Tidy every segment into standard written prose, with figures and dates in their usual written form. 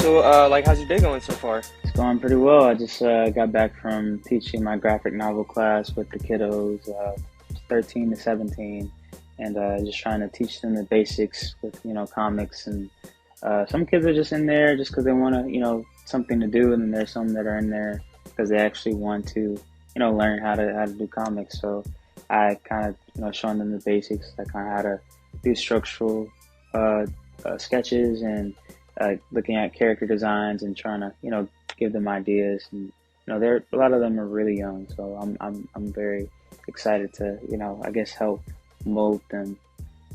man. So, how's your day going so far? It's going pretty well. I just got back from teaching my graphic novel class with the kiddos, 13 to 17, and just trying to teach them the basics with, comics. And some kids are just in there just because they want to, something to do, and then there's some that are in there because they actually want to, learn how to do comics. So I kind of, showing them the basics, like kind of how to do structural sketches and looking at character designs and trying to give them ideas. And they're a lot of them are really young, so I'm very excited to I guess help mold them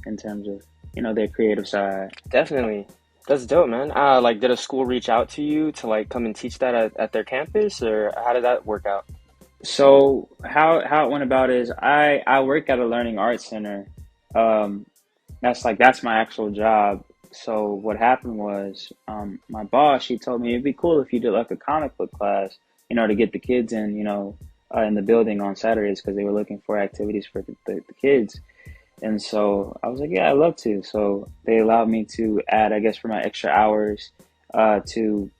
in terms of their creative side. Definitely. That's dope, man. Did a school reach out to you to come and teach that at their campus, or how did that work out? So how it went about is I work at a learning arts center. Um, that's my actual job. So what happened was, my boss, she told me it'd be cool if you did like a comic book class, to get the kids in, in the building on Saturdays because they were looking for activities for the kids. And so I was like, yeah, I'd love to. So they allowed me to add, I guess, for my extra hours, to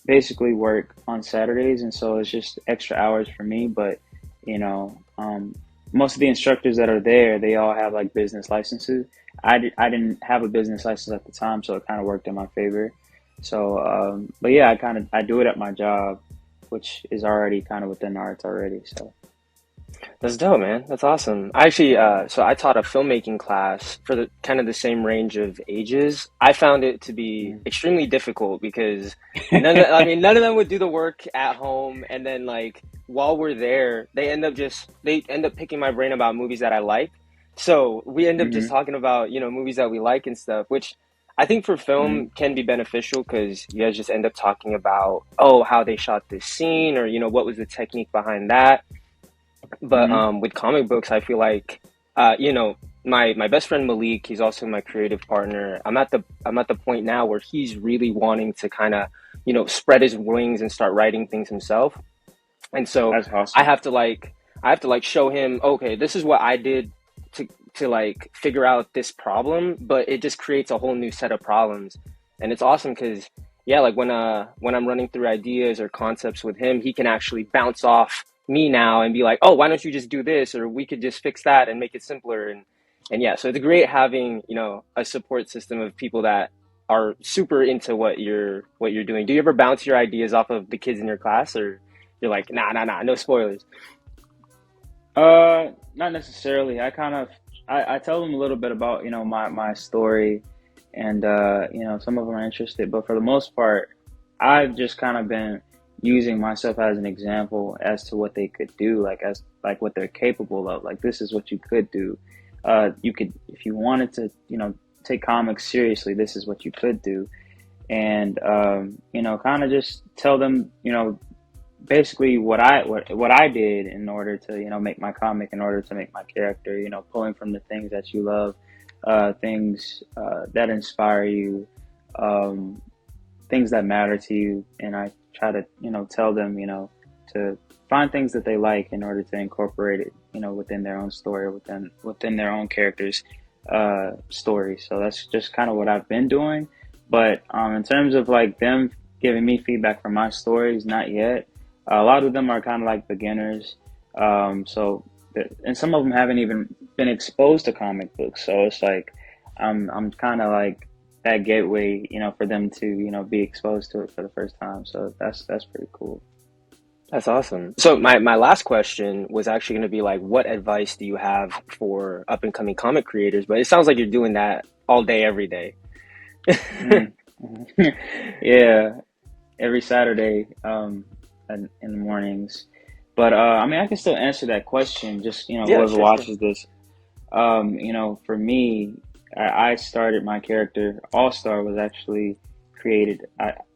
basically work on Saturdays. And so it's just extra hours for me. But, most of the instructors that are there, they all have like business licenses. I didn't have a business license at the time, so it kind of worked in my favor. So, but yeah, I do it at my job, which is already kind of within arts already. So, That's dope, man. That's awesome. I actually, so I taught a filmmaking class for the kind of the same range of ages. I found it to be mm. extremely difficult because none of them would do the work at home, and then while we're there, they end up picking my brain about movies that I like. So we end up just Hmm. talking about movies that we like and stuff, which I think for Hmm. film can be beneficial because you guys just end up talking about, oh, how they shot this scene, or what was the technique behind that. But Hmm. with comic books, I feel like my best friend Malik, he's also my creative partner. I'm at the point now where he's really wanting to kind of spread his wings and start writing things himself. And so That's I awesome. have to like I have to show him, okay, this is what I did to figure out this problem, but it just creates a whole new set of problems. And it's awesome because yeah, when I'm running through ideas or concepts with him, he can actually bounce off me now and be like, "Oh, why don't you just do this, or we could just fix that and make it simpler." And yeah, so it's great having, a support system of people that are super into what you're doing. Do you ever bounce your ideas off of the kids in your class, or you're like, nah, nah, nah, no spoilers? Not necessarily. I tell them a little bit about my story, and some of them are interested, but for the most part, I've just kind of been using myself as an example as to what they could do, like what they're capable of. Like this is what you could do. You could, if you wanted to, take comics seriously, this is what you could do, and kind of just tell them, basically what I did in order to make my comic, in order to make my character, pulling from the things that you love, things that inspire you, um, things that matter to you, and I try to tell them to find things that they like in order to incorporate it within their own story, within their own characters story. So that's just kind of what I've been doing. But in terms of like them giving me feedback for my stories, not yet. A lot of them are kind of like beginners, and some of them haven't even been exposed to comic books. So it's like I'm kind of like that gateway, for them to be exposed to it for the first time. So that's pretty cool. That's awesome. So my last question was actually going to be like, what advice do you have for up and coming comic creators? But it sounds like you're doing that all day, every day. Mm. Yeah, every Saturday, in the mornings. But I mean, I can still answer that question. Just Yeah, whoever sure, sure. watches this, for me, I started my character. All Star was actually created.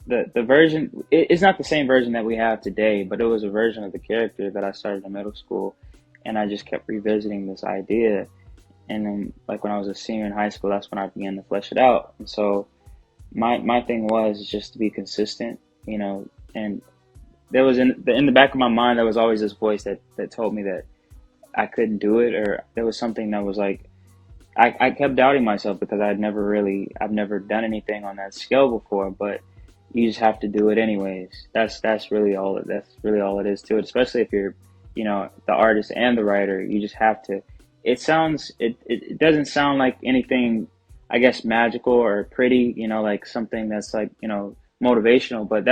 The version it's not the same version that we have today, but it was a version of the character that I started in middle school, and I just kept revisiting this idea. And then, like when I was a senior in high school, that's when I began to flesh it out. And so my thing was just to be consistent, and there was in the back of my mind there was always this voice that told me that I couldn't do it, or there was something that was like I kept doubting myself because I've never done anything on that scale before. But you just have to do it anyways. That's really all it is to it. Especially if you're, the artist and the writer, you just have to. It doesn't sound like anything, I guess, magical or pretty. Like something that's like motivational. But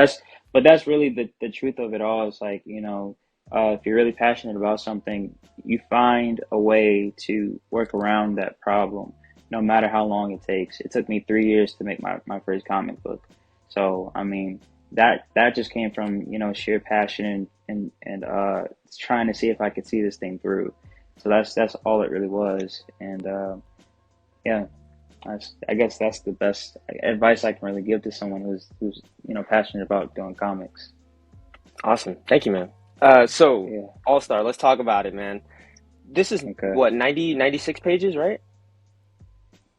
that's really the truth of it all. Is like if you're really passionate about something, you find a way to work around that problem, no matter how long it takes. It took me 3 years to make my first comic book. So I mean that just came from sheer passion and trying to see if I could see this thing through. So that's all it really was. And yeah, I guess that's the best advice I can really give to someone who's passionate about doing comics. Awesome. Thank you, man. So Yeah. All Star, let's talk about it, man. This is Okay. what, 96 pages, right?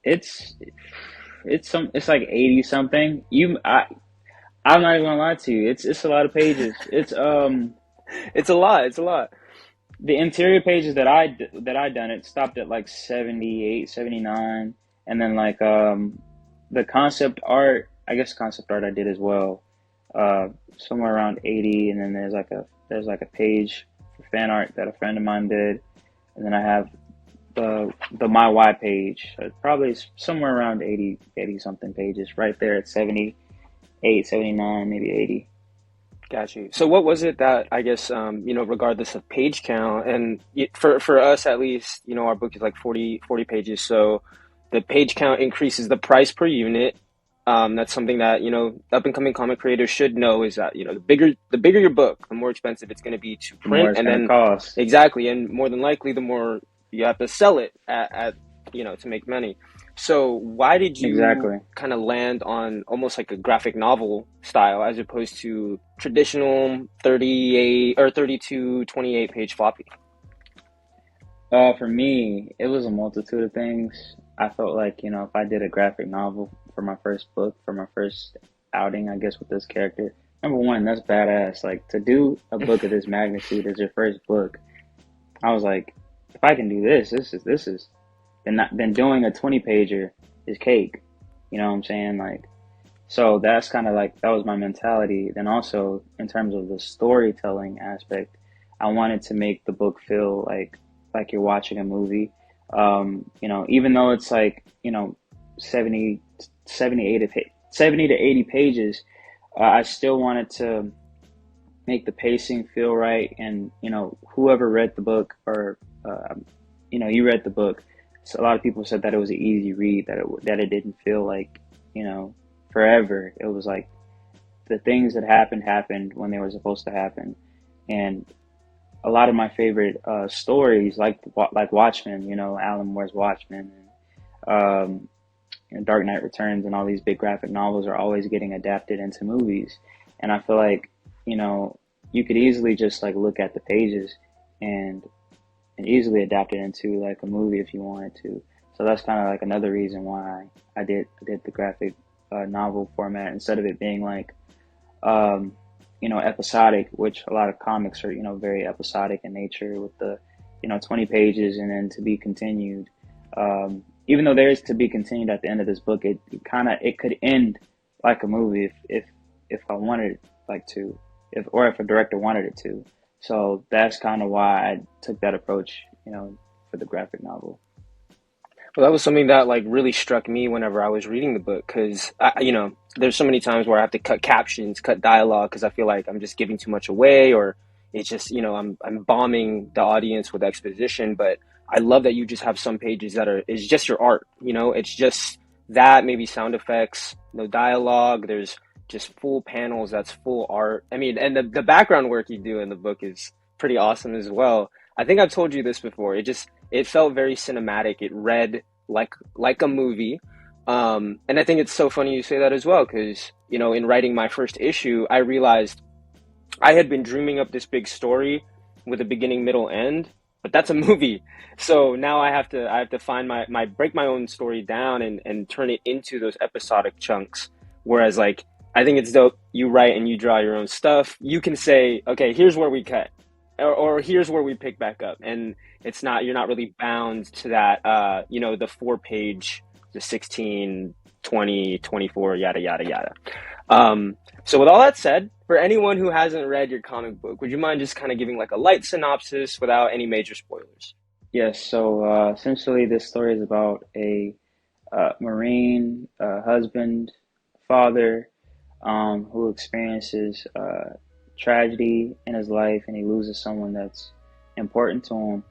It's it's like 80 something. I'm not even gonna lie to you. It's a lot of pages. It's It's a lot. It's a lot. the interior pages that I done, it stopped at like 78, 79, and then like the concept art, I guess concept art I did as well, somewhere around 80, and then there's like a page for fan art that a friend of mine did, and then I have the my Y page, probably somewhere around 80 something pages, right there at 78, 79, maybe 80. Got you. So what was it that, I guess, regardless of page count, and for us at least, our book is like 40 pages. So the page count increases the price per unit. That's something that, up and coming comic creators should know, is that, the bigger your book, the more expensive it's going to be to The more print. it's And gonna then cost. exactly. And more than likely, the more you have to sell it to make money. So why did you Exactly. kind of land on almost like a graphic novel style as opposed to traditional 38 or 32 28 page floppy? For me, it was a multitude of things. I felt like, if I did a graphic novel for my first book, for my first outing, I guess, with this character, number one, that's badass. Like, to do a book of this magnitude as your first book, I was like, if I can do this, then doing a 20 pager is cake. You know what I'm saying? Like, so that's kind of like, that was my mentality. Then also, in terms of the storytelling aspect, I wanted to make the book feel like you're watching a movie. Even though it's like, 70, 70 to 80 pages, I still wanted to make the pacing feel right. And, whoever read the book, or, you read the book. So a lot of people said that it was an easy read, that it didn't feel like, you know, forever. It was like the things that happened when they were supposed to happen. And a lot of my favorite stories, like Watchmen, Alan Moore's Watchmen, and Dark Knight Returns, and all these big graphic novels are always getting adapted into movies. And I feel like you know you could easily just like look at the pages and easily adapt it into like a movie if you wanted to. So that's kind of like another reason why I did the graphic novel format instead of it being like um, episodic, which a lot of comics are, very episodic in nature with the, 20 pages and then to be continued. Even though there is to be continued at the end of this book, it could end like a movie if I wanted it like to, if a director wanted it to. So that's kind of why I took that approach, for the graphic novel. Well, that was something that like really struck me whenever I was reading the book because there's so many times where I have to cut captions, cut dialogue because I feel like I'm just giving too much away, or it's just I'm bombing the audience with exposition. But I love that you just have some pages that are is just your art. It's just that, maybe sound effects, no dialogue. There's just full panels. That's full art. I mean, and the background work you do in the book is pretty awesome as well. I think I've told you this before. It felt very cinematic. It read like a movie. And I think it's so funny you say that as well, because in writing my first issue, I realized I had been dreaming up this big story with a beginning, middle, end, but that's a movie. So now I have to find my break my own story down and turn it into those episodic chunks. Whereas like I think it's dope. You write and you draw your own stuff. You can say, okay, here's where we cut, or here's where we pick back up, and you're not really bound to that. The 4 page, the 16. 2024, yada yada yada. So with all that said, for anyone who hasn't read your comic book, would you mind just kind of giving like a light synopsis without any major spoilers? Yes, so essentially, this story is about a Marine husband, father, who experiences tragedy in his life, and he loses someone that's important to him,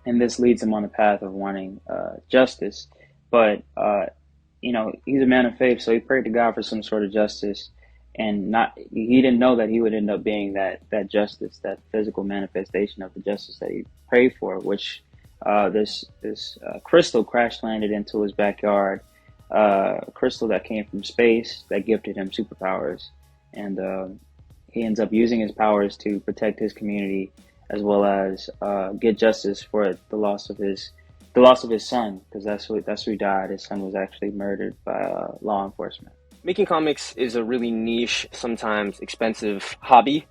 and this leads him on the path of wanting justice. But he's a man of faith, so he prayed to God for some sort of justice, and not he didn't know that he would end up being that justice, that physical manifestation of the justice that he prayed for, which this crystal crash landed into his backyard, a crystal that came from space that gifted him superpowers, and he ends up using his powers to protect his community as well as get justice for the loss of his son, because that's who he died. His son was actually murdered by law enforcement. Making comics is a really niche, sometimes expensive hobby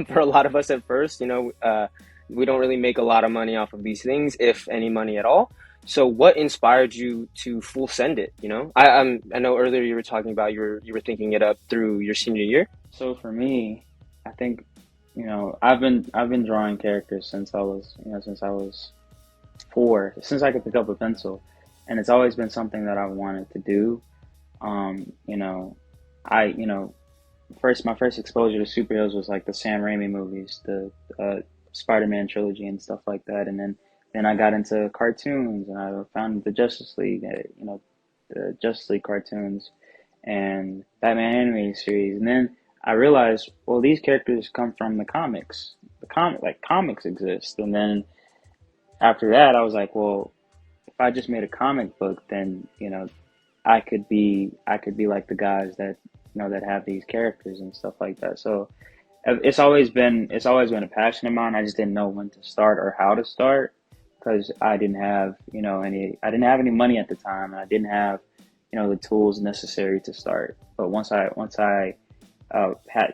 for a lot of us at first. We don't really make a lot of money off of these things, if any money at all. So, what inspired you to full send it? I know earlier you were talking about you were thinking it up through your senior year. So for me, I think I've been drawing characters since I was 4, since I could pick up a pencil, and it's always been something that I wanted to do. Um, you know, I first my first exposure to superheroes was like the Sam Raimi movies, the Spider-Man trilogy and stuff like that, and then I got into cartoons, and I found the Justice League, the Justice League cartoons and Batman animated series, and then I realized, well, these characters come from the comics. Comics exist, and then after that, I was like, well, if I just made a comic book, then I could be like the guys that have these characters and stuff like that. So it's always been a passion of mine. I just didn't know when to start or how to start, because I didn't have any money at the time, and I didn't have the tools necessary to start. But once I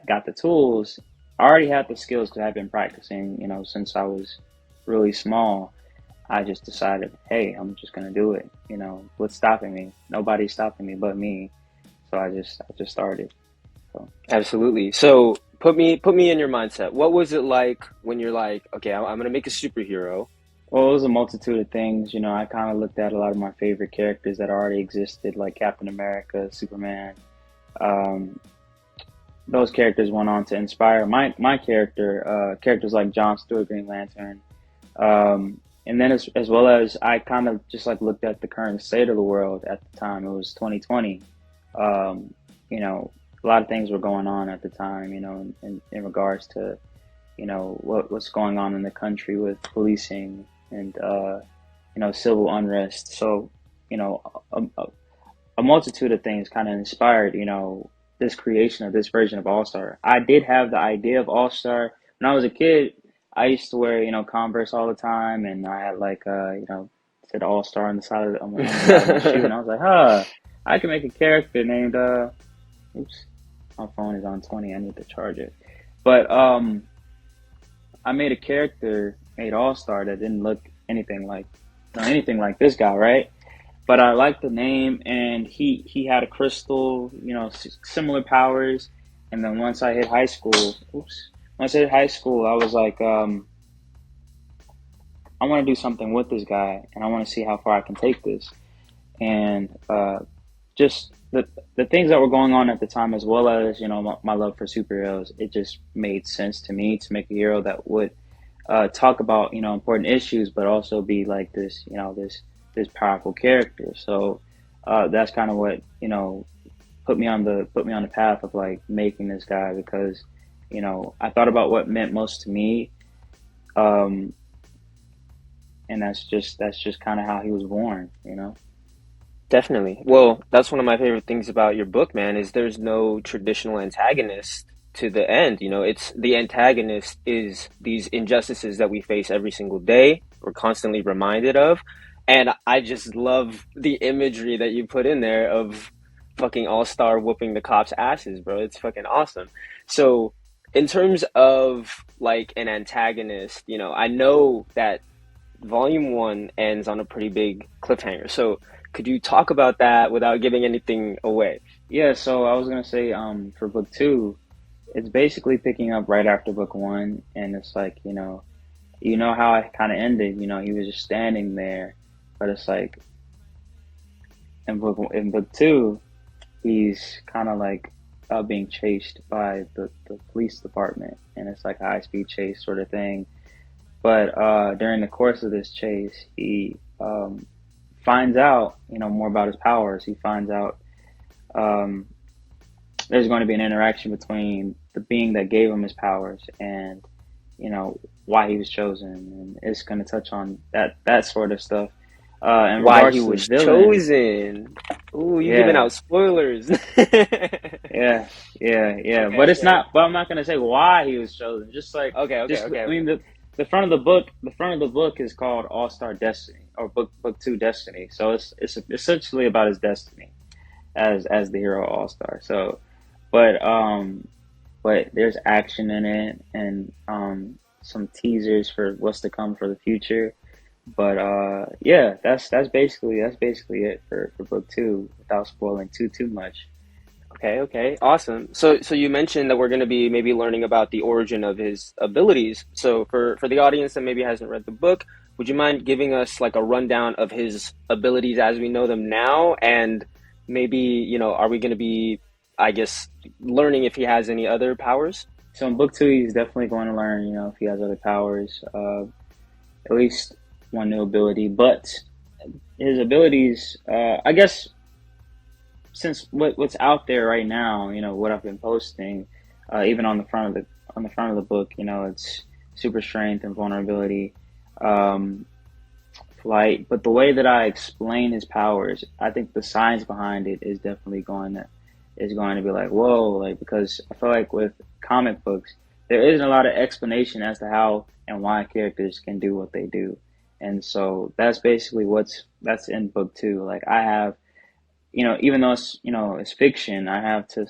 got the tools, I already had the skills because I've been practicing since I was really small. I just decided, hey, I'm just gonna do it. What's stopping me? Nobody's stopping me but me. So I just started. So Absolutely. So put me in your mindset. What was it like when you're like, okay, I'm gonna make a superhero? well, it was a multitude of things. I kind of looked at a lot of my favorite characters that already existed, like Captain America, Superman. Um, those characters went on to inspire my characters like John Stewart, Green Lantern. And then as well as I kind of just like looked at the current state of the world at the time. It was 2020. Um, a lot of things were going on at the time, in regards to, what's going on in the country with policing and, civil unrest. So, you know, a multitude of things kind of inspired, this creation of this version of All Star. I did have the idea of All Star when I was a kid. I used to wear, Converse all the time, and I had like, said All Star on the side of my shoe, and I was like, I can make a character named, oops, my phone is on 20. I need to charge it. But I made a character, made All Star, that didn't look anything like this guy, right? But I liked the name, and he had a crystal, similar powers. And then once I hit high school, I was like, I want to do something with this guy, and I want to see how far I can take this. And just the things that were going on at the time, as well as my love for superheroes, it just made sense to me to make a hero that would talk about important issues, but also be like this powerful character. So that's kind of what put me on the path of like making this guy, because I thought about what meant most to me, um, and that's just kind of how he was born. Definitely. Well, that's one of my favorite things about your book, man, is there's no traditional antagonist to the end. It's the antagonist is these injustices that we face every single day. We're constantly reminded of. And I just love the imagery that you put in there of fucking all-star whooping the cops' asses, bro. It's fucking awesome. So, in terms of like an antagonist, I know that volume one ends on a pretty big cliffhanger. So Could you talk about that without giving anything away? Yeah, so I was gonna say, for book two, it's basically picking up right after book one, and it's like, you know how it kind of ended. He was just standing there, but it's like in book two, he's kind of like being chased by the police department, and it's like a high speed chase sort of thing. But during the course of this chase, he finds out, more about his powers. He finds out um, there's going to be an interaction between the being that gave him his powers and why he was chosen, and it's going to touch on that sort of stuff. In Why he regards to the was villain, chosen. Ooh, you giving yeah, out spoilers. yeah, yeah. Okay, But it's okay. not. But I'm not going to say why he was chosen. Just like, Okay, okay, just okay, I mean, okay. the front of the book, is called All Star Destiny, or book two Destiny. So it's essentially about his destiny as the hero All Star. So, but there's action in it, and some teasers for what's to come for the future. But yeah, that's basically it for book two without spoiling too much. Okay, okay, awesome. So you mentioned that we're going to be maybe learning about the origin of his abilities. So for the audience that maybe hasn't read the book, would you mind giving us like a rundown of his abilities as we know them now? And maybe, are we going to be, I guess, learning if he has any other powers? So in book two, he's definitely going to learn, if he has other powers, at least one new ability. But his abilities, I guess, since what's out there right now, what I've been posting, even on the front of the book, it's super strength and vulnerability, um, flight. But the way that I explain his powers, I think the science behind it is going to be like, whoa, like, because I feel like with comic books, there isn't a lot of explanation as to how and why characters can do what they do. And so that's basically that's in book two. Like, I have, even though it's fiction, I have to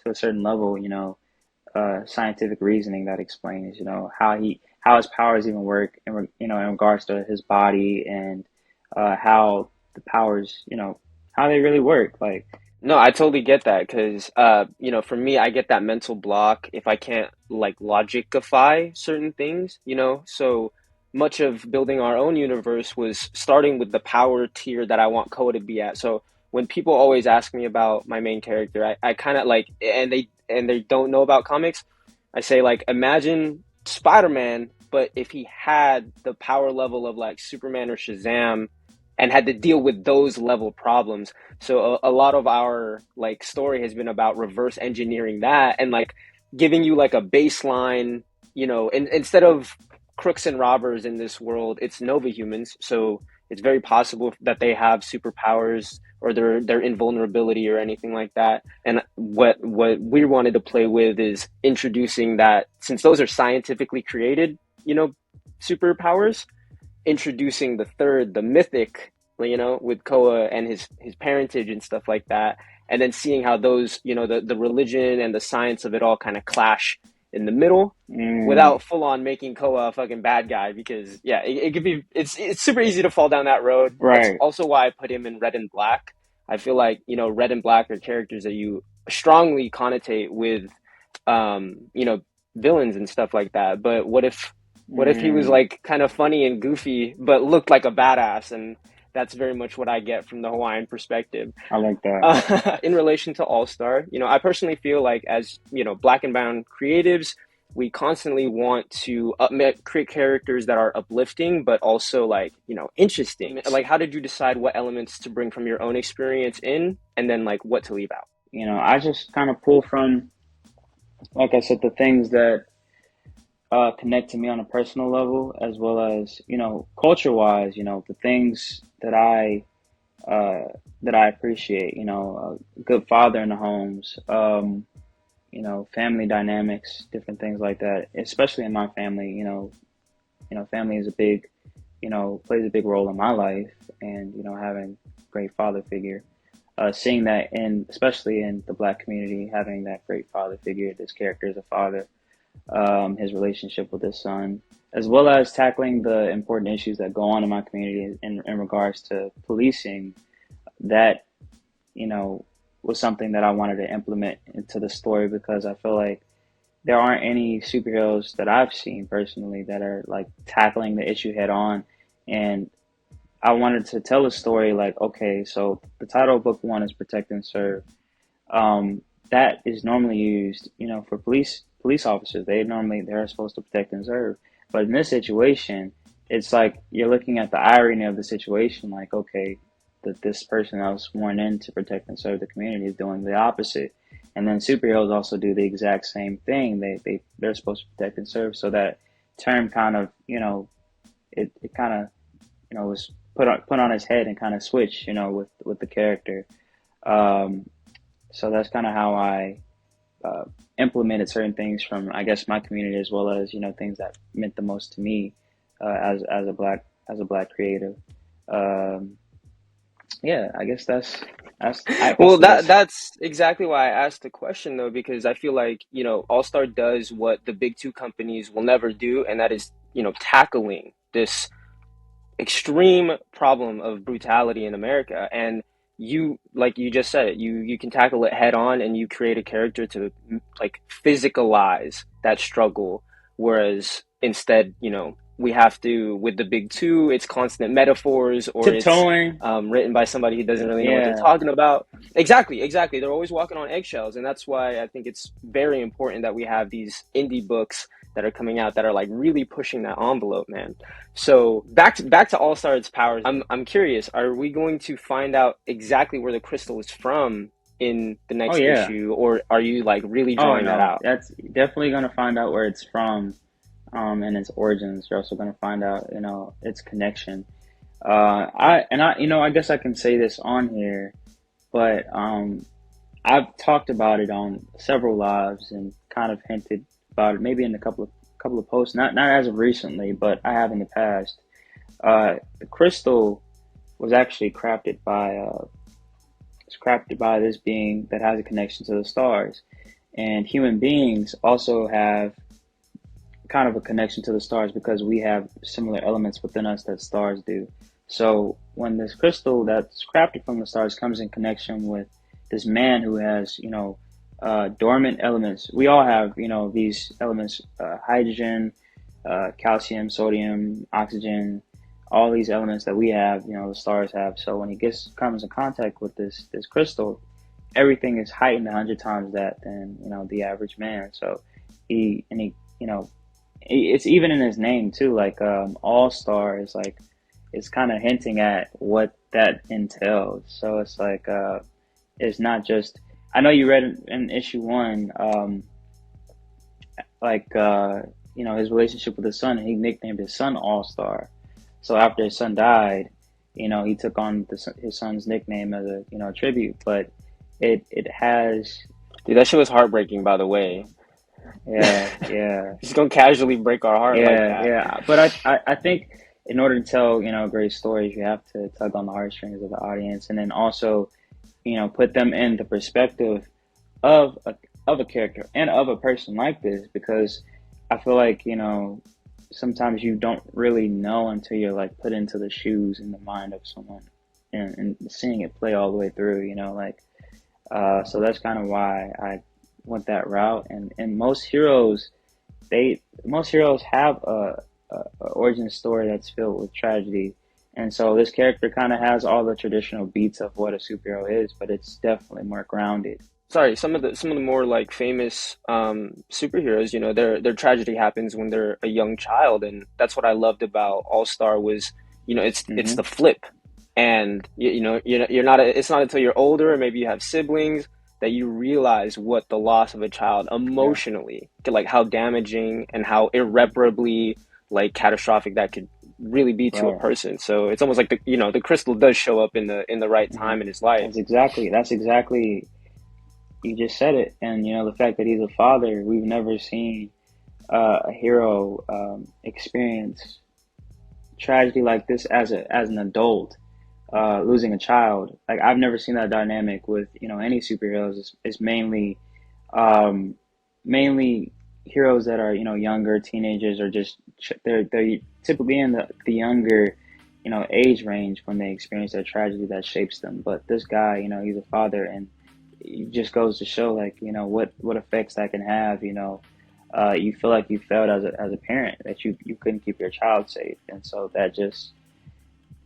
a certain level, scientific reasoning that explains, how his powers even work in regards to his body, and how the powers, how they really work. Like, No, I totally get that because, for me, I get that mental block if I can't like logicify certain things, So much of building our own universe was starting with the power tier that I want Koa to be at. So when people always ask me about my main character, I kind of like, and they don't know about comics, I say like, imagine Spider-Man, but if he had the power level of like Superman or Shazam and had to deal with those level problems. So a lot of our like story has been about reverse engineering that and like giving you like a baseline, instead of crooks and robbers in this world, it's Nova humans. So it's very possible that they have superpowers or their invulnerability or anything like that. And what we wanted to play with is introducing that since those are scientifically created, superpowers, introducing the third, the mythic, with Koa and his parentage and stuff like that, and then seeing how those, the religion and the science of it all kind of clash in the middle, mm, without full on making Koa a fucking bad guy. Because yeah, it could be it's super easy to fall down that road. That's right. also why I put him in red and black. I feel like red and black are characters that you strongly connotate with, villains and stuff like that. But what if he was Mm, like kind of funny and goofy, but looked like a badass? And that's very much what I get from the Hawaiian perspective. I like that. In relation to All Star, I personally feel like as black and brown creatives, we constantly want to create characters that are uplifting, but also like interesting. Like, how did you decide what elements to bring from your own experience in, and then like what to leave out? I just kind of pull from, like I said, the things that connect to me on a personal level, as well as culture wise. The things uh, that I appreciate. A good father in the homes. Family dynamics, different things like that. Especially in my family, family is a big, plays a big role in my life, and having a great father figure. Seeing that in, especially in the black community, having that great father figure, this character as a father, his relationship with his son, as well as tackling the important issues that go on in my community in regards to policing, that, you know, was something that I wanted to implement into the story because I feel like there aren't any superheroes that I've seen personally that are like tackling the issue head on. And I wanted to tell a story like, okay, so the title of book one is Protect and Serve. Um, that is normally used, you know, for police officers. They're supposed to protect and serve. But in this situation, it's like you're looking at the irony of the situation, like, okay, that this person that was sworn in to protect and serve the community is doing the opposite. And then superheroes also do the exact same thing. They're supposed to protect and serve. So that term kind of, you know, it kind of, you know, was put on his head and kind of switched, you know, with the character. Um, so that's kind of how I uh, implemented certain things from, I guess, my community as well as, you know, things that meant the most to me as a black creative. Um, yeah, I guess that's Well, the best. that's exactly why I asked the question though, because I feel like, All Star does what the big two companies will never do, and that is, tackling this extreme problem of brutality in America. And you, like you just said it, you can tackle it head on, and you create a character to like physicalize that struggle. Whereas instead, we have to, with the big two, it's constant metaphors, or it's Tiptoeing. written by somebody who doesn't really know what they're Yeah. talking about. Exactly, exactly. They're always walking on eggshells, and that's why I think it's very important that we have these indie books that are coming out that are like really pushing that envelope, man. So back to All Stars powers. I'm curious. Are we going to find out exactly where the crystal is from in the Oh next yeah. issue, or are you like really Oh drawing that no. out? That's definitely gonna find out where it's from, and its origins. You're also gonna find out, you know, its connection. You know, I guess I can say this on here, but I've talked about it on several lives and kind of hinted about it, maybe in a couple of posts. Not as of recently, but I have in the past. The crystal was actually crafted by this being that has a connection to the stars, and human beings also have kind of a connection to the stars because we have similar elements within us that stars do. So when this crystal that's crafted from the stars comes in connection with this man who has, you know, dormant elements, we all have, you know, these elements: hydrogen, calcium, sodium, oxygen, all these elements that we have, you know, the stars have. So when he comes in contact with this crystal, everything is heightened 100 times that than, you know, the average man. So he, you know, it's even in his name too. Like All Star is like it's kind of hinting at what that entails. So it's like it's not just. I know you read in issue one, like you know, his relationship with his son, and he nicknamed his son All Star. So after his son died, you know, he took on his son's nickname as a, you know, tribute. But it has, Dude, that shit was heartbreaking, by the way. yeah, yeah. Just gonna casually break our heart like Yeah, that. yeah. But I think in order to tell, you know, great stories, you have to tug on the heartstrings of the audience, and then also, you know, put them in the perspective of a character and of a person like this, because I feel like, you know, sometimes you don't really know until you're like put into the shoes in the mind of someone, and seeing it play all the way through, you know, like so that's kind of why I went that route. And most heroes have a origin story that's filled with tragedy, and so this character kind of has all the traditional beats of what a superhero is, but it's definitely more grounded. Sorry, some of the more like famous superheroes, their tragedy happens when they're a young child, and that's what I loved about All Star was, it's Hmm. the flip, and you're not it's not until you're older, or maybe you have siblings, that you realize what the loss of a child Yeah, emotionally, like how damaging and how irreparably like catastrophic that could really be to a right. person. So it's almost like the crystal does show up in the right Hmm. time in his life. That's exactly you just said it. And you know, the fact that he's a father, we've never seen a hero experience tragedy like this as an adult, losing a child. Like I've never seen that dynamic with, you know, any superheroes. It's um, mainly heroes that are, you know, younger teenagers, or just they're typically in the younger age range when they experience that tragedy that shapes them. But this guy, he's a father, and it just goes to show, like, what effects that can have. You feel like you failed as a parent, that you couldn't keep your child safe, and so that just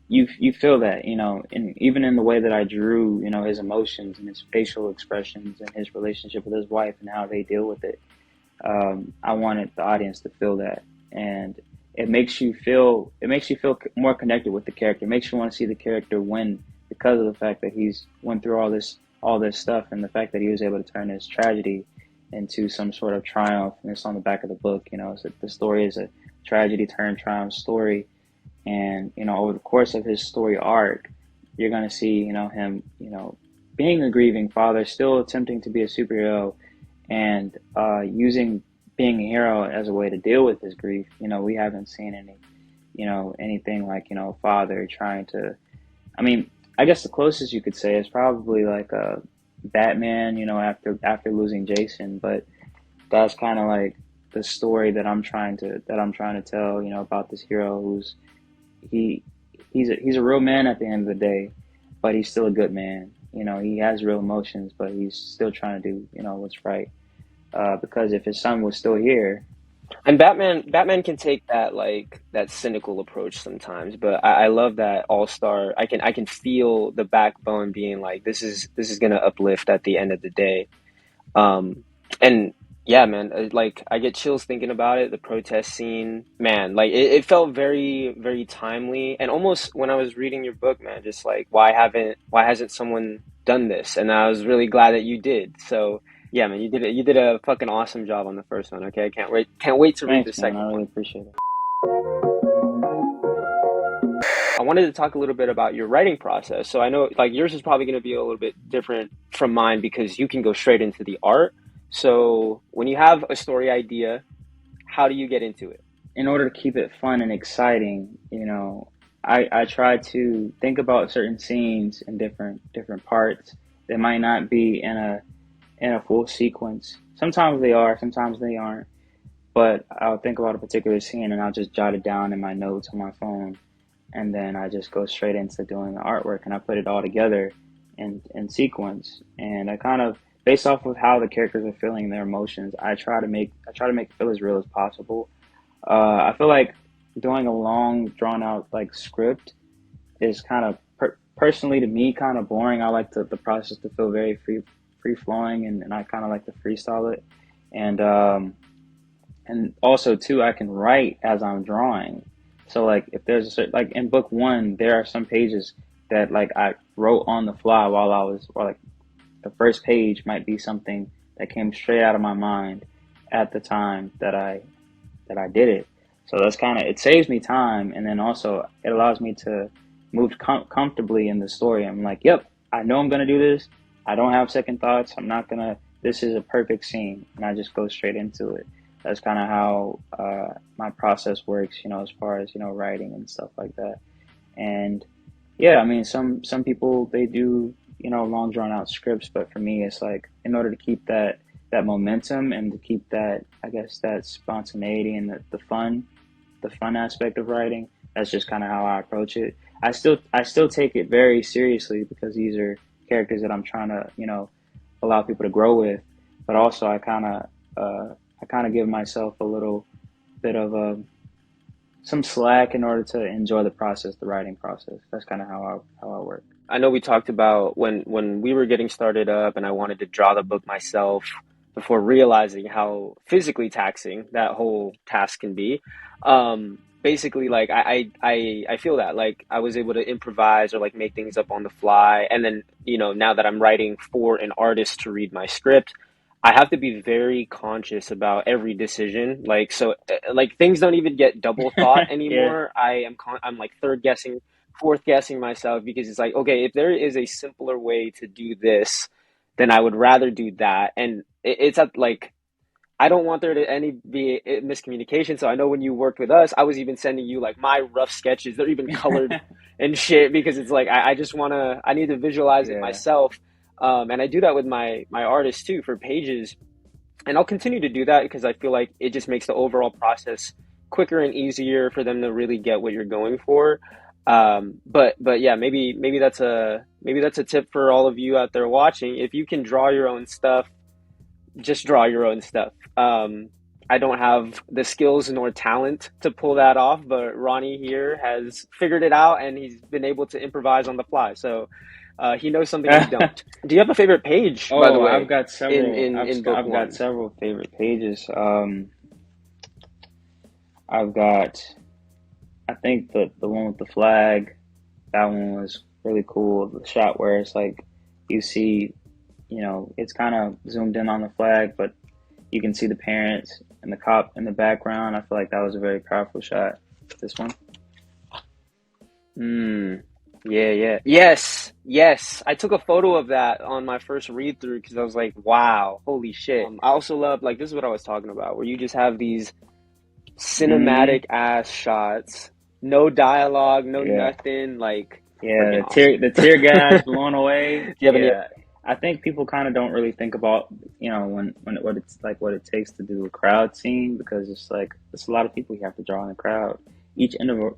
you feel that, and even in the way that I drew, his emotions and his facial expressions and his relationship with his wife and how they deal with it. I wanted the audience to feel that, and it makes you feel more connected with the character. It makes you want to see the character win because of the fact that he's went through all this stuff, and the fact that he was able to turn his tragedy into some sort of triumph. And it's on the back of the book. The story is a tragedy turned triumph story, and over the course of his story arc, you're gonna see him being a grieving father, still attempting to be a superhero, and using being a hero as a way to deal with his grief. We haven't seen anything like, a father trying to. I mean, I guess the closest you could say is probably like a Batman, after losing Jason, but that's kind of like the story that I'm trying to tell, about this hero who's he he's a real man at the end of the day, but he's still a good man. He has real emotions, but he's still trying to do what's right. Because if his son was still here, And Batman can take that like that cynical approach sometimes, but I love that All Star. I can feel the backbone being like this is gonna uplift at the end of the day. And yeah, man, like I get chills thinking about it. The protest scene, man, like it felt very, very timely. And almost when I was reading your book, man, just like why hasn't someone done this? And I was really glad that you did. So yeah, man, you did a fucking awesome job on the first one. Okay, I can't wait to read the thanks, man. I second really one. appreciate it. I wanted to talk a little bit about your writing process. So I know like yours is probably going to be a little bit different from mine because you can go straight into the art. So when you have a story idea, how do you get into it? In order to keep it fun and exciting, I try to think about certain scenes in different parts. They might not be in a full sequence. Sometimes they are, sometimes they aren't. But I'll think about a particular scene and I'll just jot it down in my notes on my phone, and then I just go straight into doing the artwork, and I put it all together in sequence. And I kind of, based off of how the characters are feeling their emotions, I try to make it feel as real as possible. I feel like doing a long, drawn out like script is kind of personally to me kind of boring. I like the process to feel very free flowing, and I kind of like to freestyle it. And also too, I can write as I'm drawing. So like if there's a certain, like in book one, there are some pages that like I wrote on the fly while I was, or like the first page might be something that came straight out of my mind at the time that I did it. So that's kind of, it saves me time, and then also it allows me to move comfortably in the story. I'm like, yep, I know I'm gonna do this. I don't have second thoughts. I'm not gonna. This is a perfect scene, and I just go straight into it. That's kind of how my process works, as far as writing and stuff like that. And yeah, I mean, some people they do long drawn out scripts, but for me, it's like in order to keep that momentum and to keep that, I guess, that spontaneity and the fun aspect of writing. That's just kind of how I approach it. I still take it very seriously because these are characters that I'm trying to allow people to grow with, but also I kind of give myself a little bit of some slack in order to enjoy the process, the writing process. That's kind of how I work. I know we talked about when we were getting started up and I wanted to draw the book myself before realizing how physically taxing that whole task can be. Basically, like I feel that like I was able to improvise or like make things up on the fly, and then now that I'm writing for an artist to read my script, I have to be very conscious about every decision. Like so, like things don't even get double thought Yeah, anymore. I'm like third guessing, fourth guessing myself because it's like, okay, if there is a simpler way to do this, then I would rather do that. And it's at like I don't want there to any be miscommunication. So I know when you worked with us, I was even sending you like my rough sketches. They're even colored and shit because it's like I just wanna I need to visualize it yeah. myself. And I do that with my artists too for pages, and I'll continue to do that because I feel like it just makes the overall process quicker and easier for them to really get what you're going for. But yeah, maybe that's a tip for all of you out there watching. If you can draw your own stuff, just draw your own stuff. I don't have the skills nor talent to pull that off, but Ronnie here has figured it out and he's been able to improvise on the fly. So he knows something we don't. Do you have a favorite page, by the Oh, I've way, got several. in book I've got one? several favorite pages. I've got. I think the one with the flag. That one was really cool. The shot where it's like you see, it's kind of zoomed in on the flag, but you can see the parents and the cop in the background. I feel like that was a very powerful shot. This one. Mm, yeah, yeah. Yes, yes. I took a photo of that on my first read through because I was like, wow, holy shit. I also love, like, this is what I was talking about, where you just have these Hmm. cinematic ass shots, no dialogue, no Yeah. nothing, like, Yeah, freaking awesome. the tear gas blown away. Do you have any? Yeah, I think people kind of don't really think about what it's like what it takes to do a crowd scene because it's like it's a lot of people you have to draw in a crowd.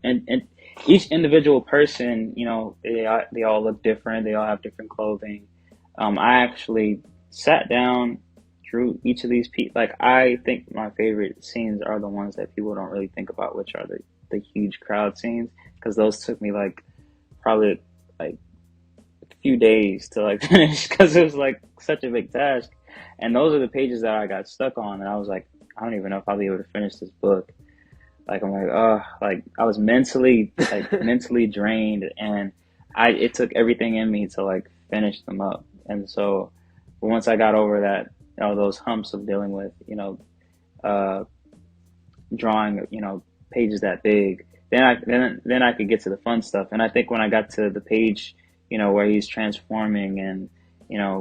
And each individual person, they all look different. They all have different clothing. I actually sat down, drew each of these people. Like I think my favorite scenes are the ones that people don't really think about, which are the huge crowd scenes because those took me like probably like a few days to like finish because it was like such a big task. And those are the pages that I got stuck on, and I was like, I don't even know if I'll be able to finish this book. Like I'm like, oh, like I was mentally drained, and I it took everything in me to like finish them up. And so once I got over that, those humps of dealing with, uh, drawing, pages that big, then I could get to the fun stuff. And I think when I got to the page, where he's transforming and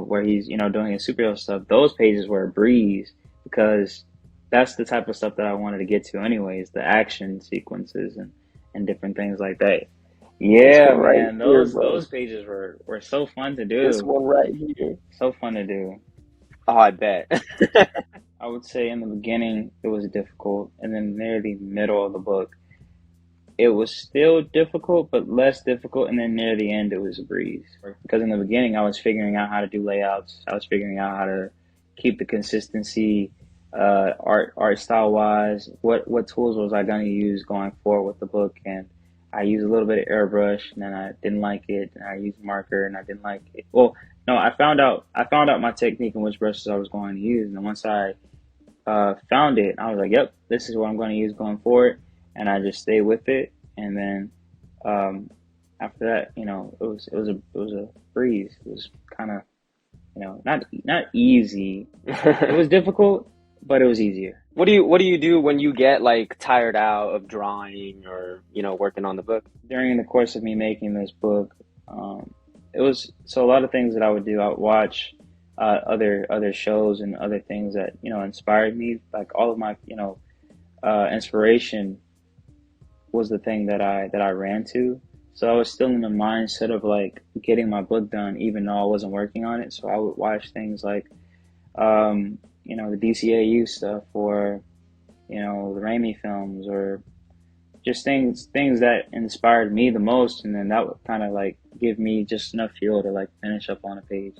where he's doing his superhero stuff, those pages were a breeze because that's the type of stuff that I wanted to get to anyways, the action sequences and different things like that. This Yeah, one right man, here, those bro. pages were so fun to This do. one right here. So fun to do. Oh, I bet. I would say in the beginning it was difficult, and then near the middle of the book it was still difficult, but less difficult. And then near the end, it was a breeze. Because in the beginning, I was figuring out how to do layouts. I was figuring out how to keep the consistency, art style wise. What tools was I going to use going forward with the book? And I used a little bit of airbrush, and then I didn't like it. And I used marker, and I didn't like it. Well, no, I found out my technique and which brushes I was going to use. And once I found it, I was like, "Yep, this is what I'm going to use going forward," and I just stayed with it. And then um, after that, it was a breeze. It was kind of not easy. It was difficult, but it was easier. What do you do when you get like tired out of drawing or, working on the book? During the course of me making this book, it was so a lot of things that I would do. I would watch other shows and other things that inspired me. Like all of my inspiration was the thing that I ran to. So I was still in the mindset of like getting my book done, even though I wasn't working on it. So I would watch things like, the DCAU stuff, or the Raimi films, or just things that inspired me the most, and then that would kind of like give me just enough fuel to like finish up on a page.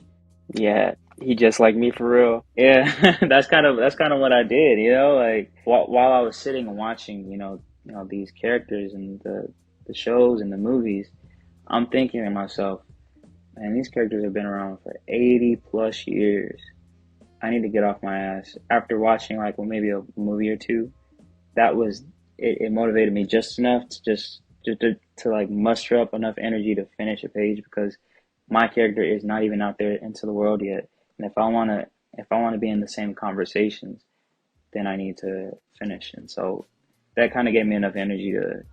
Yeah, he just like me for real. Yeah, that's kind of what I did. Like while I was sitting and watching, these characters and the shows and the movies, I'm thinking to myself, man, these characters have been around for 80 plus years. I need to get off my ass. After watching like maybe a movie or two, that was it motivated me just enough to just to like muster up enough energy to finish a page because my character is not even out there into the world yet. And if I want to be in the same conversations, then I need to finish. And so that kind of gave me enough energy to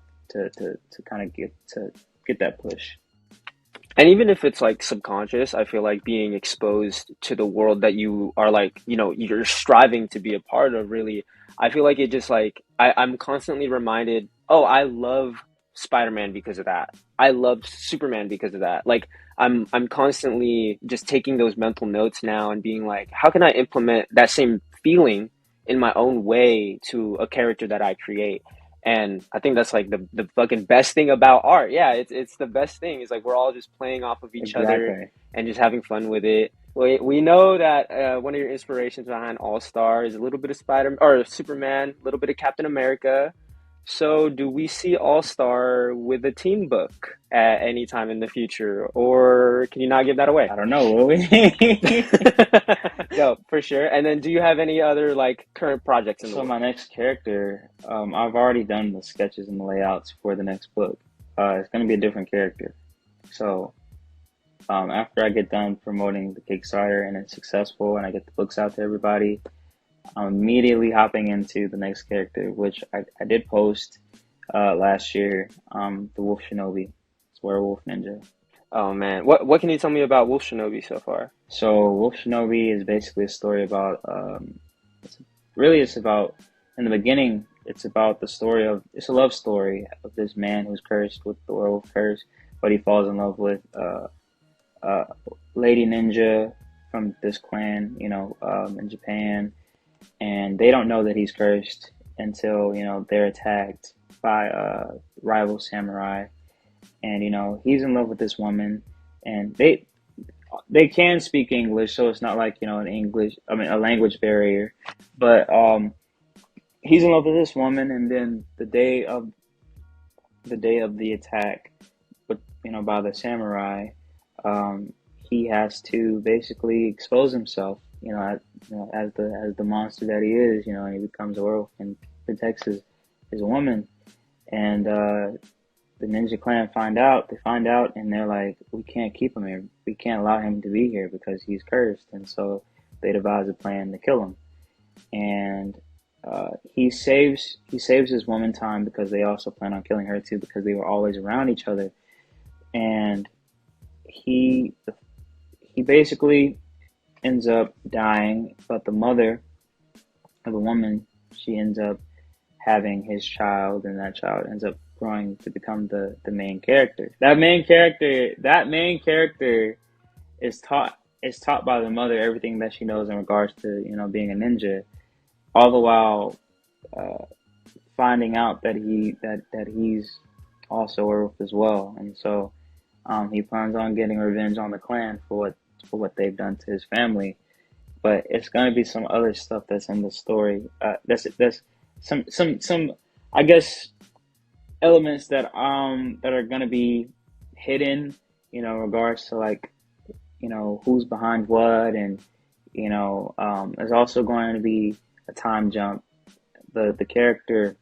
kind of get that push. And even if it's like subconscious, I feel like being exposed to the world that you are like, you're striving to be a part of really, I feel like it just like I'm constantly reminded, oh, I love Spider-Man because of that. I love Superman because of that. Like I'm constantly just taking those mental notes now and being like, how can I implement that same feeling in my own way to a character that I create? And I think that's like the fucking best thing about art. Yeah, it's the best thing. It's like we're all just playing off of each other Exactly. and just having fun with it. We know that one of your inspirations behind All Star is a little bit of Spider or Superman, a little bit of Captain America. So, do we see All Star with a team book at any time in the future, or can you not give that away? I don't know, will we? Yo, for sure. And then, do you have any other like current projects in the So my works? next character, I've already done the sketches and the layouts for the next book. It's going to be a different character. So after I get done promoting the Kickstarter and it's successful and I get the books out to everybody, I'm immediately hopping into the next character, which I did post last year, the Wolf Shinobi. It's Werewolf Ninja. Oh man, what can you tell me about Wolf Shinobi so far? So Wolf Shinobi is basically a story about it's really it's about in the beginning it's about the story of it's a love story of this man who's cursed with the werewolf curse, but he falls in love with uh, lady ninja from this clan, in Japan, and they don't know that he's cursed until they're attacked by rival samurai, and he's in love with this woman, and they can speak English, so it's not like an English, I mean, a language barrier. But he's in love with this woman, and then the day of the attack, but by the samurai, um, he has to basically expose himself, as the monster that he is, and he becomes a werewolf and protects his woman, and the Ninja Clan They find out, and they're like, we can't keep him here. We can't allow him to be here because he's cursed. And so they devise a plan to kill him. And he saves his woman time because they also plan on killing her too because they were always around each other. And he he basically ends up dying, but the mother of the woman, she ends up having his child, and that child ends up growing to become the main character. That main character is taught by the mother everything that she knows in regards to being a ninja, all the while uh, finding out that he's also a werewolf as well, and so he plans on getting revenge on the clan for what they've done to his family. But it's gonna be some other stuff that's in the story. That's some I guess elements that are gonna be hidden, in regards to like who's behind what, and there's also going to be a time jump. The character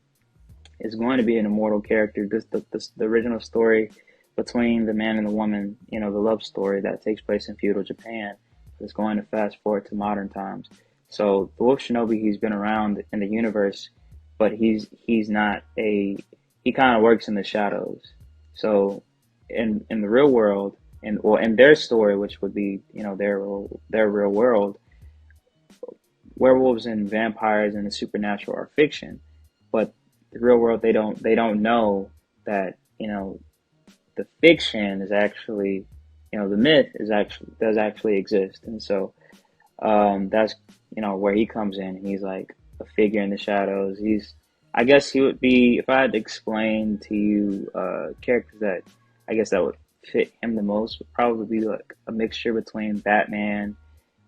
is going to be an immortal character. The original story between the man and the woman, the love story that takes place in feudal Japan, is going to fast forward to modern times. So the Wolf Shinobi, he's been around in the universe, but he's not a he kind of works in the shadows. So in the real world, in their story, which would be their real world, werewolves and vampires and the supernatural are fiction, but the real world, they don't know that the fiction is actually, the myth is actually does actually exist. And so that's where he comes in. He's like a figure in the shadows. I guess he would be, if I had to explain to you characters that I guess that would fit him the most, would probably be like a mixture between Batman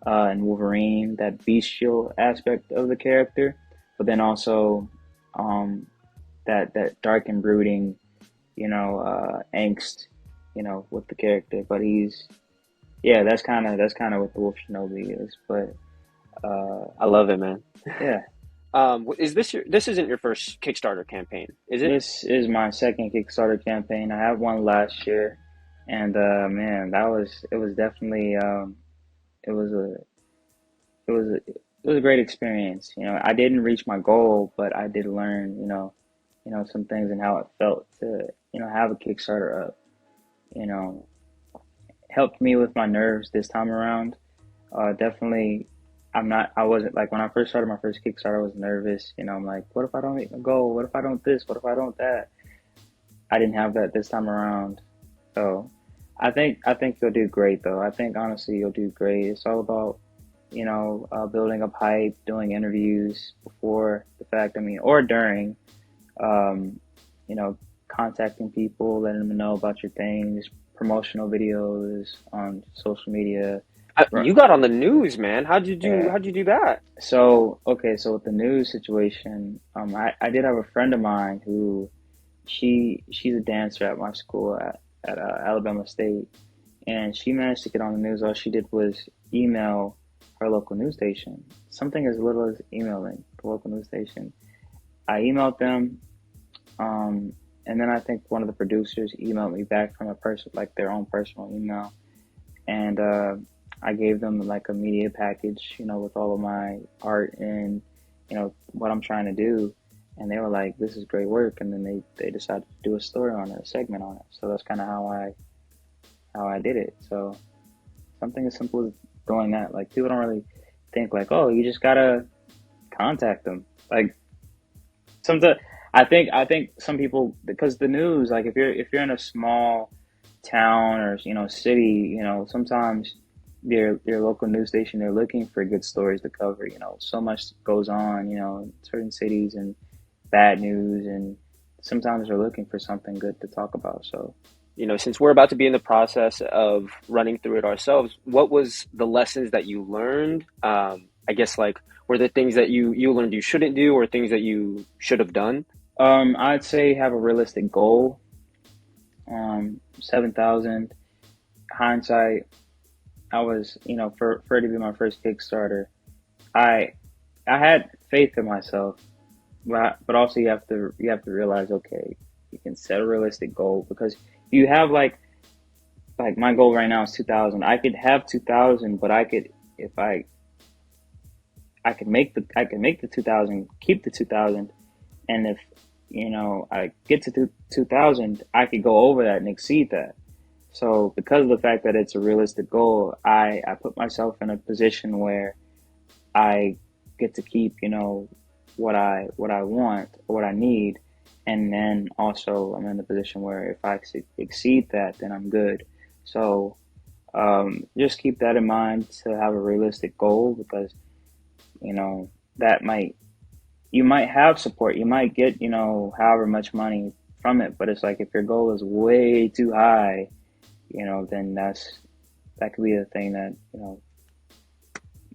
and Wolverine, that bestial aspect of the character, but then also um, that dark and brooding, angst, with the character. But yeah, that's kind of what the Wolf Shinobi is. But I love it, man. yeah, Is this isn't your first Kickstarter campaign, is it? this is my second Kickstarter campaign. I had one last year, and man, it was definitely it was a it was a great experience. I didn't reach my goal, but I did learn, some things and how it felt to, have a Kickstarter up. You know, helped me with my nerves this time around. Definitely, I wasn't like when I first started my first Kickstarter, I was nervous. I'm like, what if I don't meet my goal? What if I don't this? What if I don't that? I didn't have that this time around. So I think you'll do great though. I think honestly you'll do great. It's all about building up hype, doing interviews before the fact. I mean, or during. um, you know, contacting people, letting them know about your things, promotional videos on social media. Right. You got on the news, man. Yeah. How'd you do that? So, okay, so with the news situation, I did have a friend of mine who she's a dancer at my school at Alabama State, and she managed to get on the news. All she did was email her local news station, something as little as emailing the local news station. I emailed them, and then I think one of the producers emailed me back from a person, like their own personal email, and I gave them like a media package, with all of my art and what I'm trying to do, and they were like, "This is great work," and then they decided to do a story on it, a segment on it. So that's kind of how I did it. So something as simple as doing that. Like people don't really think like, oh, you just gotta contact them. Like sometimes I think some people, because the news, like if you're in a small town or city, sometimes your local news station, they're looking for good stories to cover. So much goes on, in certain cities, and bad news, and sometimes they're looking for something good to talk about. So Since we're about to be in the process of running through it ourselves, what was the lessons that you learned? I guess like were there things that you learned you shouldn't do or things that you should have done? I'd say have a realistic goal. 7,000 hindsight. I was, for it to be my first Kickstarter, I I had faith in myself, but also you have to realize, okay, you can set a realistic goal, because you have like my goal right now is 2,000. I could have 2,000, but I could, if I can make the 2,000, keep the 2,000, and if I get to 2,000, I could go over that and exceed that. So because of the fact that it's a realistic goal, I put myself in a position where I get to keep, what I want, what I need, and then also I'm in the position where if I exceed that, then I'm good. So just keep that in mind, to have a realistic goal, because you know that might you might have support, you might get however much money from it, but it's like if your goal is way too high, then that could be the thing that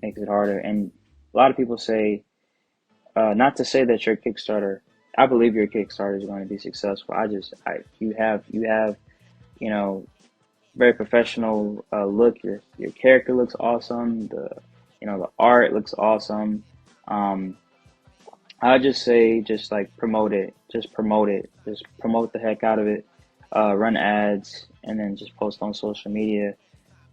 makes it harder. And a lot of people say, not to say that your Kickstarter, I believe your Kickstarter is going to be successful. You have you know very professional look. Your character looks awesome. The art looks awesome. Um, I just say, just like promote it. Just promote it. Just promote the heck out of it. Run ads, and then just post on social media.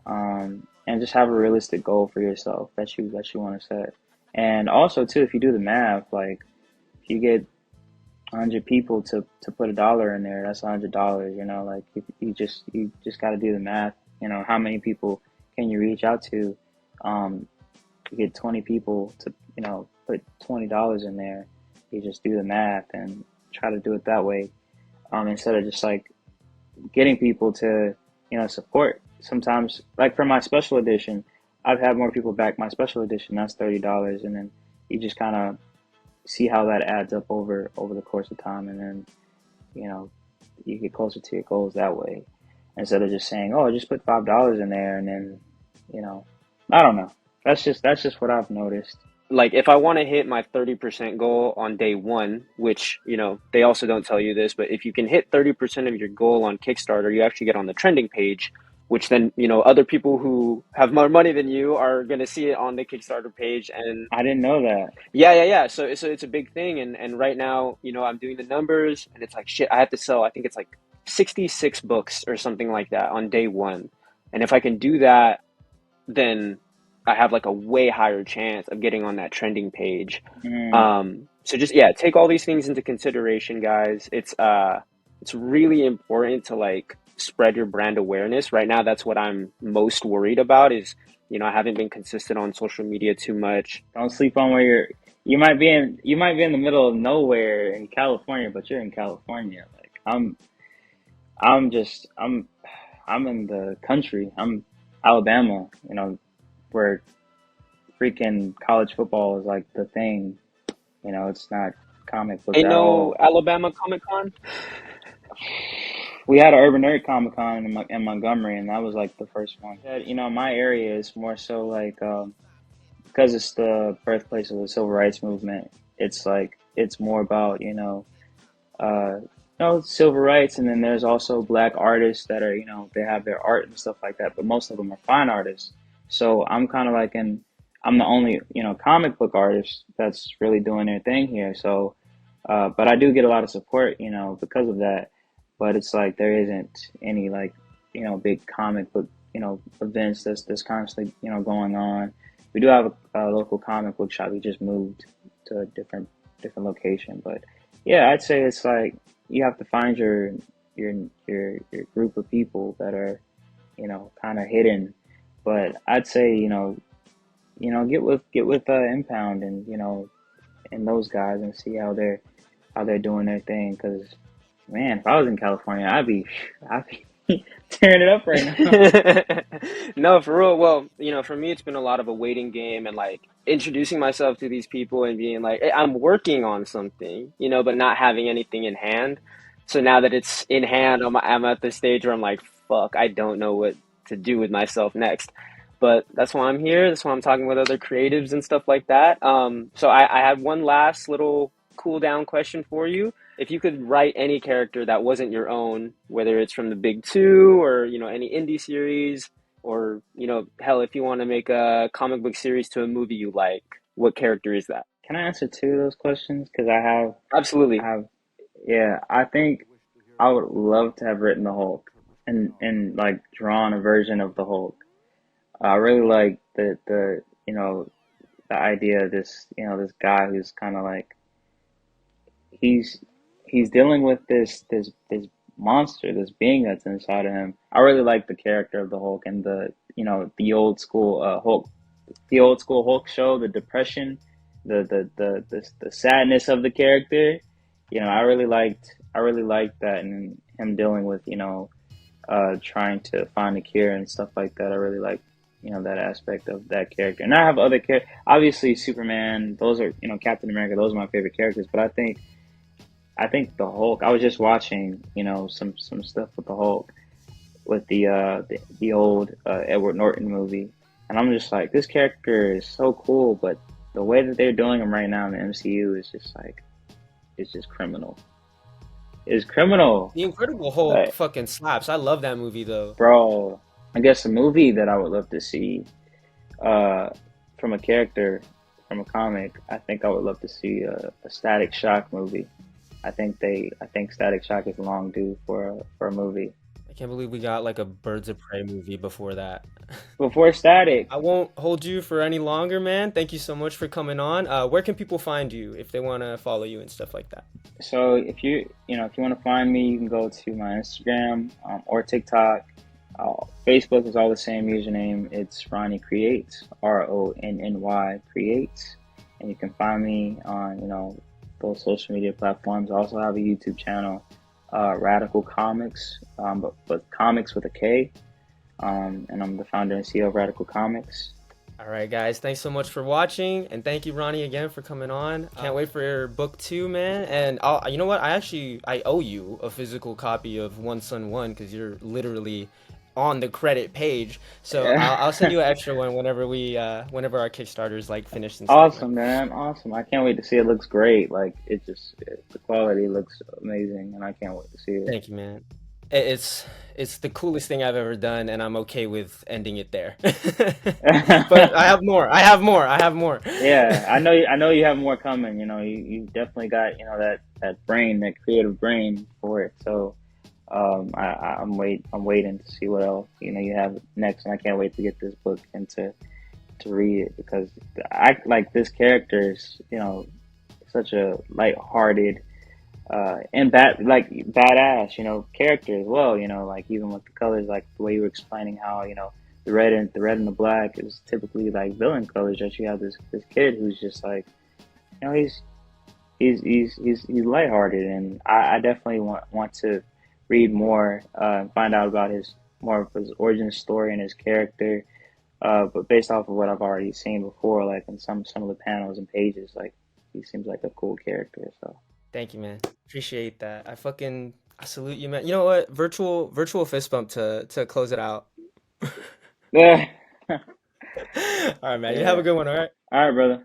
And just have a realistic goal for yourself that you want to set. And also too, if you do the math, like if you get 100 people to put $1 in there, that's $100. Like if you just got to do the math. How many people can you reach out to? You get 20 people to put $20 in there. You just do the math and try to do it that way, instead of just like getting people to support. Sometimes, like for my special edition, I've had more people back my special edition. That's $30, and then you just kind of see how that adds up over the course of time, and then you know you get closer to your goals that way, instead of just saying, "Oh, just put $5 in there," and then you know, I don't know. That's just what I've noticed. Like if I want to hit my 30% goal on day one, which, they also don't tell you this, but if you can hit 30% of your goal on Kickstarter, you actually get on the trending page, which then, other people who have more money than you are going to see it on the Kickstarter page. And I didn't know that. yeah, yeah, yeah. So it's a big thing. And right now, I'm doing the numbers and it's like, shit, I have to sell, I think it's like 66 books or something like that on day one. And if I can do that, then I have like a way higher chance of getting on that trending page. Mm, So just yeah, take all these things into consideration, guys. It's really important to like spread your brand awareness. Right now, that's what I'm most worried about is, I haven't been consistent on social media too much. don't sleep on where you might be in the middle of nowhere in California, but you're in California. Like I'm in the country. I'm Alabama, where freaking college football is like the thing. It's not comic book Ain't at no all. Alabama Comic Con? We had an Urban Nerd Comic Con in Montgomery, and that was like the first one. You know, my area is more so like because it's the birthplace of the civil rights movement. It's like it's more about civil rights, and then there's also black artists that are they have their art and stuff like that, but most of them are fine artists. So I'm kind of like I'm the only comic book artist that's really doing their thing here. So, but I do get a lot of support because of that. But it's like there isn't any like big comic book events that's constantly going on. We do have a local comic book shop. We just moved to a different location, but yeah, I'd say it's like you have to find your your group of people that are kind of hidden. But I'd say get with Impound and and those guys and see how they're doing their thing. Because man, if I was in California, I'd be tearing it up right now. No, for real. Well, for me, it's been a lot of a waiting game and like introducing myself to these people and being like, "Hey, I'm working on something, but not having anything in hand. So now that it's in hand, I'm at the stage where I'm like, fuck, I don't know what to do with myself next. But that's why I'm here. That's why I'm talking with other creatives and stuff like that. So I had one last little cool down question for you. If you could write any character that wasn't your own, whether it's from the big two or any indie series, or hell, if you want to make a comic book series to a movie you like, what character is that? Can I answer two of those questions? Because I Absolutely. have, yeah, I think I would love to have written the Hulk and like drawn a version of the Hulk. I really like the idea of this this guy who's kind of like he's he's dealing with this monster, this being that's inside of him. I really like the character of the Hulk and the old school Hulk, the old school Hulk show, the depression, the sadness of the character. I really liked that, and him dealing with trying to find a cure and stuff like that. I really like that aspect of that character. And I have other characters, obviously Superman. Those are Captain America. Those are my favorite characters. But I think the Hulk. I was just watching some stuff with the Hulk with the old Edward Norton movie, and I'm just like, this character is so cool, but the way that they're doing him right now in the MCU is just like it's just criminal. It's criminal. The Incredible Hulk Like, fucking slaps. I love that movie though. bro, I guess a movie that I would love to see uh, from a character from a comic. I think I would love to see a Static Shock movie. I think Static Shock is long due for a movie. I can't believe we got like a Birds of Prey movie before that. Before Static, I won't hold you for any longer, man. Thank you so much for coming on. Where can people find you if they want to follow you and stuff like that? so if you want to find me, you can go to my Instagram or TikTok. Facebook is all the same username. It's Ronny Creates, Ronny Creates, and you can find me on those social media platforms. I also have a YouTube channel, Radical Comics, but comics with a K. And I'm the founder and CEO of Radical Comics. All right, guys. Thanks so much for watching, and thank you, Ronnie, again for coming on. Can't wait for your book two, man. And you know what? I owe you a physical copy of One Sun One because you're literally on the credit page. So I'll send you an extra one whenever our Kickstarter's like finished and stuff, man. Awesome, man. Awesome. I can't wait to see it. It looks great. Like the quality looks amazing, and I can't wait to see it. Thank you, man. It's the coolest thing I've ever done, and I'm okay with ending it there. But I have more. I have more. I have more. Yeah, I know you have more coming. You definitely got that brain, that creative brain for it. So I'm waiting to see what else you have next, and I can't wait to get this book and to read it because I like this character is such a light-hearted and badass character as well. Like even with the colors, like the way you were explaining how the red and the black is typically like villain colors. That you have this kid who's just like he's lighthearted, and I definitely want to read more and find out about his more of his origin story and his character. But based off of what I've already seen before, like in some of the panels and pages, like he seems like a cool character. So Thank you, man. Appreciate that. I salute you, man. You know what? Virtual fist bump to close it out. yeah, All right, man. You have yeah. a good one, all right? All right, brother.